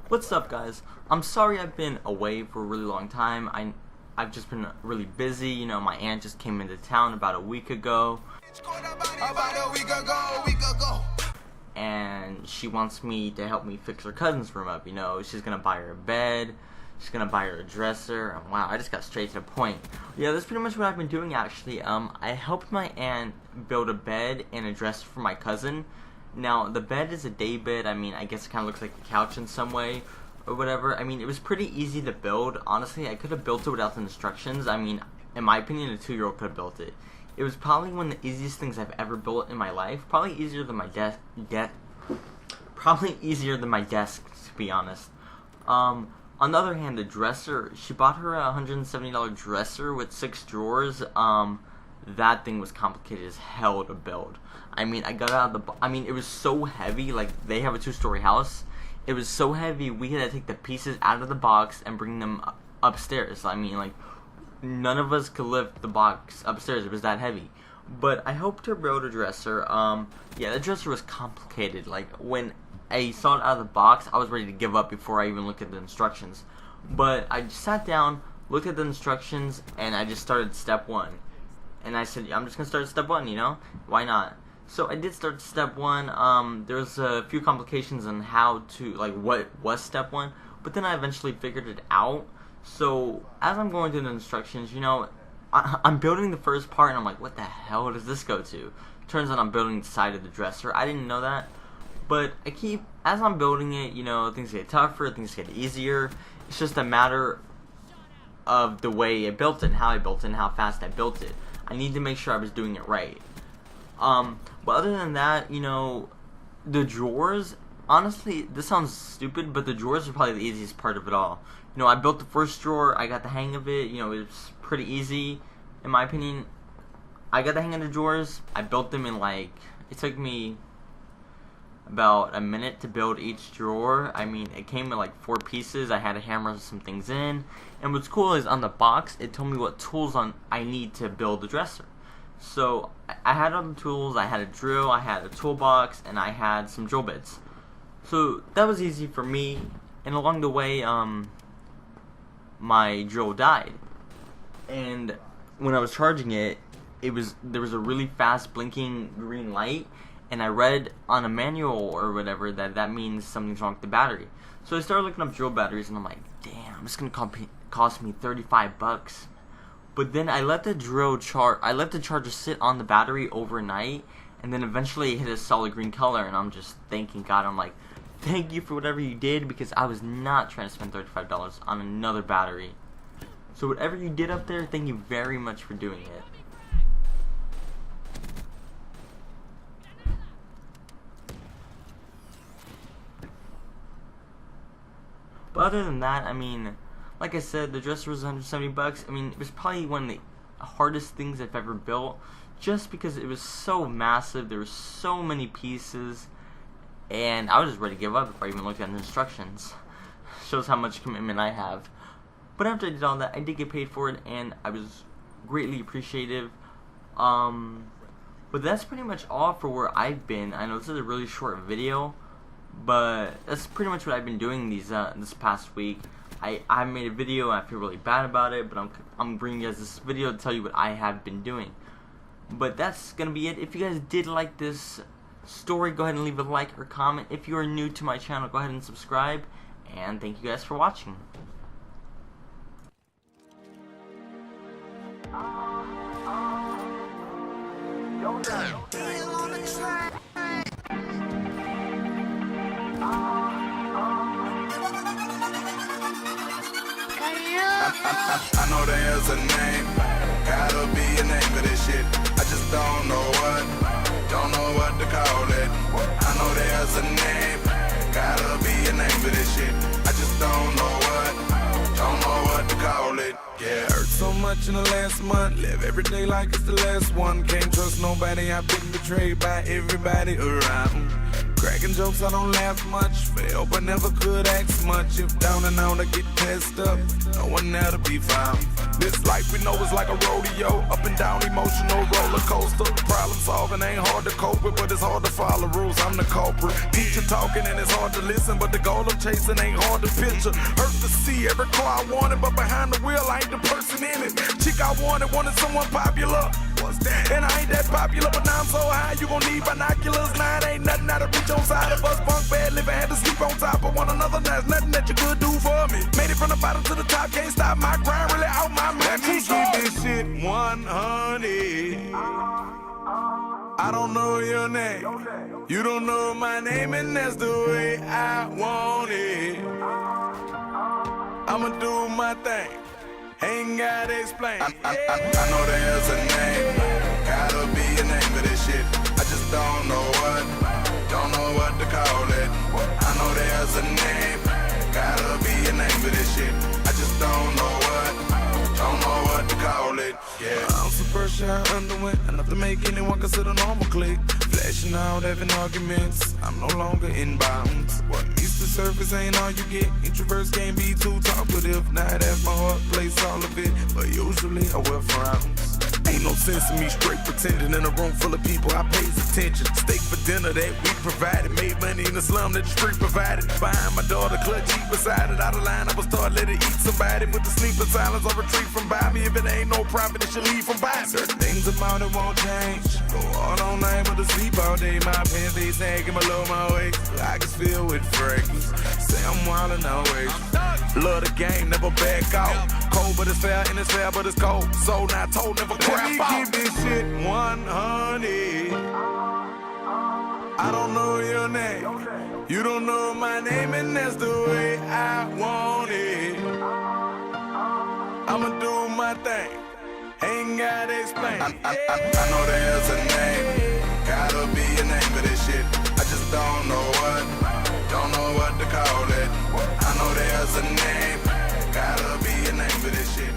What's up, guys? I'm sorry I've been away for a really long time. I've just been really busy. You know, my aunt just came into town about a week ago. And she wants me to help me fix her cousin's room up. You know, she's gonna buy her a bed. She's gonna buy her a dresser. And wow, I just got straight to the point. Yeah, that's pretty much what I've been doing actually. I helped my aunt build a bed and a dresser for my cousin. Now, the bed is a day bed. I mean, I guess it kind of looks like a couch in some way, or whatever. I mean, it was pretty easy to build. Honestly, I could have built it without the instructions. I mean, in my opinion, a 2-year-old could have built it. It was probably one of the easiest things I've ever built in my life. Probably easier than my desk. Probably easier than my desk, to be honest. On the other hand, the dresser, she bought her a $170 dresser with 6 drawers. That thing was complicated as hell to build. I mean, I got out of the, it was so heavy. Like, they have a 2-story house. It was so heavy, we had to take the pieces out of the box and bring them upstairs. I mean, like, none of us could lift the box upstairs. It was that heavy. But I helped her build a dresser. Yeah, the dresser was complicated. Like, when I saw it out of the box, I was ready to give up before I even looked at the instructions. But I just sat down, looked at the instructions, and I just started step 1. And I said, I'm just going to start step 1, you know? Why not? So I did start step 1. There's a few complications on how to, like, what was step 1. But then I eventually figured it out. So as I'm going through the instructions, you know, I'm building the first part, and I'm like, what the hell does this go to? Turns out I'm building the side of the dresser. I didn't know that. But as I'm building it, you know, things get tougher, things get easier. It's just a matter of the way I built it, and how I built it, and how fast I built it. I need to make sure I was doing it right. But other than that, you know, the drawers, honestly, this sounds stupid, but the drawers are probably the easiest part of it all. You know, I built the first drawer, I got the hang of it, you know, it's pretty easy, in my opinion. I got the hang of the drawers, I built them in, like, it took me about a minute to build each drawer. I mean, it came in like 4 pieces. I had to hammer some things in. And what's cool is on the box, it told me what tools I need to build the dresser. So I had all the tools. I had a drill, I had a toolbox, and I had some drill bits. So that was easy for me. And along the way, my drill died. And when I was charging it, there was a really fast blinking green light. And I read on a manual or whatever that means something's wrong with the battery. So I started looking up drill batteries, and I'm like, damn, it's gonna cost me $35. But then I let the charger sit on the battery overnight, and then eventually it hit a solid green color, and I'm just thanking God. I'm like, thank you for whatever you did, because I was not trying to spend $35 on another battery. So whatever you did up there, thank you very much for doing it. But other than that, I mean, like I said, the dresser was $170. I mean, it was probably one of the hardest things I've ever built, just because it was so massive. There were so many pieces, and I was just ready to give up before I even looked at the instructions. Shows how much commitment I have. But after I did all that, I did get paid for it, and I was greatly appreciative. But that's pretty much all for where I've been. I know this is a really short video, but that's pretty much what I've been doing this past week. I made a video, and I feel really bad about it, but I'm bringing you guys this video to tell you what I have been doing. But that's gonna be it. If you guys did like this story, go ahead and leave a like or comment. If you are new to my channel, go ahead and subscribe. And thank you guys for watching. I know there's a name, gotta be a name for this shit. I just don't know what to call it. I know there's a name, gotta be a name for this shit. I just don't know what to call it. Yeah, hurt so much in the last month, live every day like it's the last one. Can't trust nobody, I've been betrayed by everybody around. Cracking jokes, I don't laugh much. Fail, but never could ask much. If down and out, I get passed up. No one there to be found. This life we know is like a rodeo. Up and down, emotional roller coaster. Problem solving ain't hard to cope with, but it's hard to follow rules. I'm the culprit. Teacher talking and it's hard to listen, but the goal I'm chasing ain't hard to picture. Hurt to see every car I wanted, but behind the wheel I ain't the person in it. Chick I wanted someone popular. What's that? And I ain't that popular, but now I'm so high you gon' need binoculars. Now it ain't nothing out of reach on side of us. Punk bad living, had to sleep on top of one another. There's nothing that you could do for me. Made it from the bottom to the top, can't stop my grind, really out my mind. Let me keep this shit 100. I don't know your name, you don't know my name, and that's the way I want it. I'ma do my thing, ain't gotta explain. I know there's a name, gotta be a name for this shit. I just don't know what to call it. I know there's a name, gotta be a name for this shit. I just don't know what to call it. Yeah, I'm super shy, underwent enough to make anyone consider normal click. Flashing out, having arguments, I'm no longer in bounds. What meets the surface ain't all you get. Introverts can't be too talkative. Now that's my heart plays all of it, but usually I wear frowns. Ain't no sense in me straight pretending in a room full of people I pays attention. Steak for dinner that we provided, made money in the slum that the street provided. Behind my daughter, clutch cheap beside it. Out of line, I was start let it eat somebody. Put the sleep in silence or retreat from by me. If it ain't no profit, it should leave from by. Certain things about it won't change. Go hard all night, but to sleep all day. My pants they sagging below my waist. Like it's filled with fragrance. Say I'm wildin' always. Love the game, never back out. Cold, but it's fair, and it's fair, but it's cold. So not told, never crap out. Let me keep this shit 100. I don't know your name, you don't know my name, and that's the way I want it. I'ma do my thing, ain't gotta explain. I know there's a name, gotta be a name for this shit. I just don't know what to call it. I know there's a name, gotta be a name for this shit.